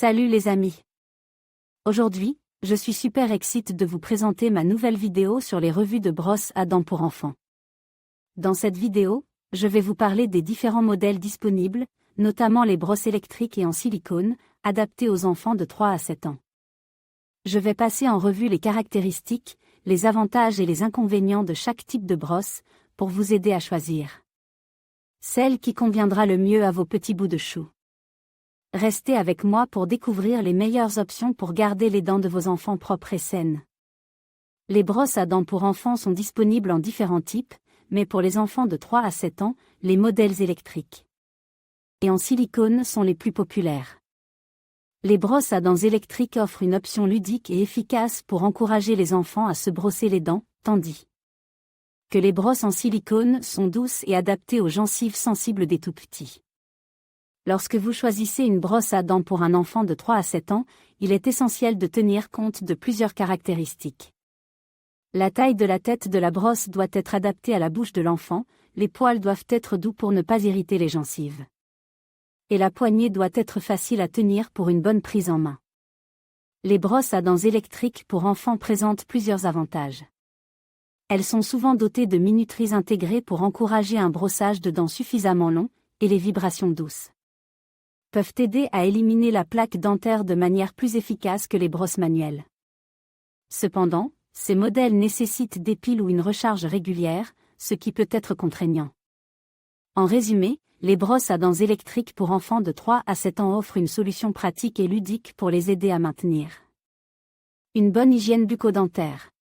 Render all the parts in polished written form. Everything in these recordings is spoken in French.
Salut les amis. Aujourd'hui, je suis super excitée de vous présenter ma nouvelle vidéo sur les revues de brosses à dents pour enfants. Dans cette vidéo, je vais vous parler des différents modèles disponibles, notamment les brosses électriques et en silicone, adaptées aux enfants de 3 à 7 ans. Je vais passer en revue les caractéristiques, les avantages et les inconvénients de chaque type de brosse, pour vous aider à choisir celle qui conviendra le mieux à vos petits bouts de chou. Restez avec moi pour découvrir les meilleures options pour garder les dents de vos enfants propres et saines. Les brosses à dents pour enfants sont disponibles en différents types, mais pour les enfants de 3 à 7 ans, les modèles électriques et en silicone sont les plus populaires. Les brosses à dents électriques offrent une option ludique et efficace pour encourager les enfants à se brosser les dents, tandis que les brosses en silicone sont douces et adaptées aux gencives sensibles des tout-petits. Lorsque vous choisissez une brosse à dents pour un enfant de 3 à 7 ans, il est essentiel de tenir compte de plusieurs caractéristiques. La taille de la tête de la brosse doit être adaptée à la bouche de l'enfant, les poils doivent être doux pour ne pas irriter les gencives. Et la poignée doit être facile à tenir pour une bonne prise en main. Les brosses à dents électriques pour enfants présentent plusieurs avantages. Elles sont souvent dotées de minuteries intégrées pour encourager un brossage de dents suffisamment long, et les vibrations douces peuvent aider à éliminer la plaque dentaire de manière plus efficace que les brosses manuelles. Cependant, ces modèles nécessitent des piles ou une recharge régulière, ce qui peut être contraignant. En résumé, les brosses à dents électriques pour enfants de 3 à 7 ans offrent une solution pratique et ludique pour les aider à maintenir une bonne hygiène bucco-dentaire.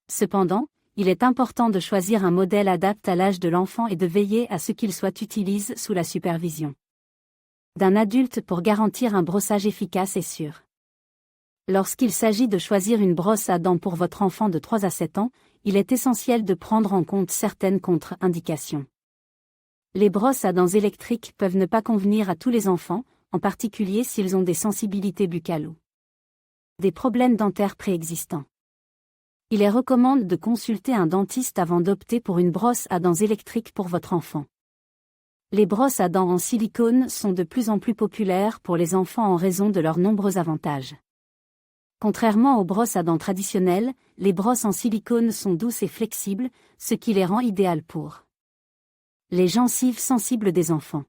Cependant, il est important de choisir un modèle adapté à l'âge de l'enfant et de veiller à ce qu'il soit utilisé sous la supervision d'un adulte pour garantir un brossage efficace et sûr. Lorsqu'il s'agit de choisir une brosse à dents pour votre enfant de 3 à 7 ans, il est essentiel de prendre en compte certaines contre-indications. Les brosses à dents électriques peuvent ne pas convenir à tous les enfants, en particulier s'ils ont des sensibilités buccales ou des problèmes dentaires préexistants. Il est recommandé de consulter un dentiste avant d'opter pour une brosse à dents électrique pour votre enfant. Les brosses à dents en silicone sont de plus en plus populaires pour les enfants en raison de leurs nombreux avantages. Contrairement aux brosses à dents traditionnelles, les brosses en silicone sont douces et flexibles, ce qui les rend idéales pour les gencives sensibles des enfants.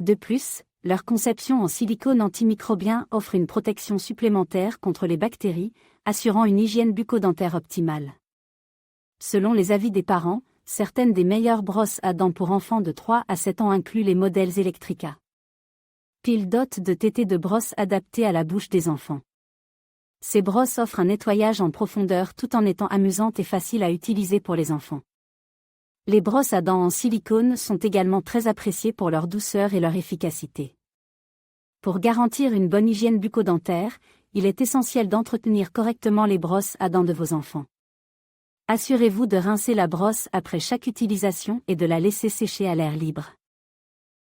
De plus, leur conception en silicone antimicrobien offre une protection supplémentaire contre les bactéries, assurant une hygiène bucco-dentaire optimale. Selon les avis des parents, certaines des meilleures brosses à dents pour enfants de 3 à 7 ans incluent les modèles Electrica. Pile dote de tétées de brosses adaptées à la bouche des enfants. Ces brosses offrent un nettoyage en profondeur tout en étant amusantes et faciles à utiliser pour les enfants. Les brosses à dents en silicone sont également très appréciées pour leur douceur et leur efficacité. Pour garantir une bonne hygiène bucco-dentaire, il est essentiel d'entretenir correctement les brosses à dents de vos enfants. Assurez-vous de rincer la brosse après chaque utilisation et de la laisser sécher à l'air libre.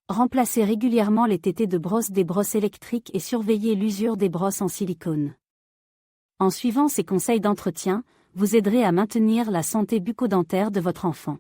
Remplacez régulièrement les tétées de brosse des brosses électriques et surveillez l'usure des brosses en silicone. En suivant ces conseils d'entretien, vous aiderez à maintenir la santé bucco-dentaire de votre enfant.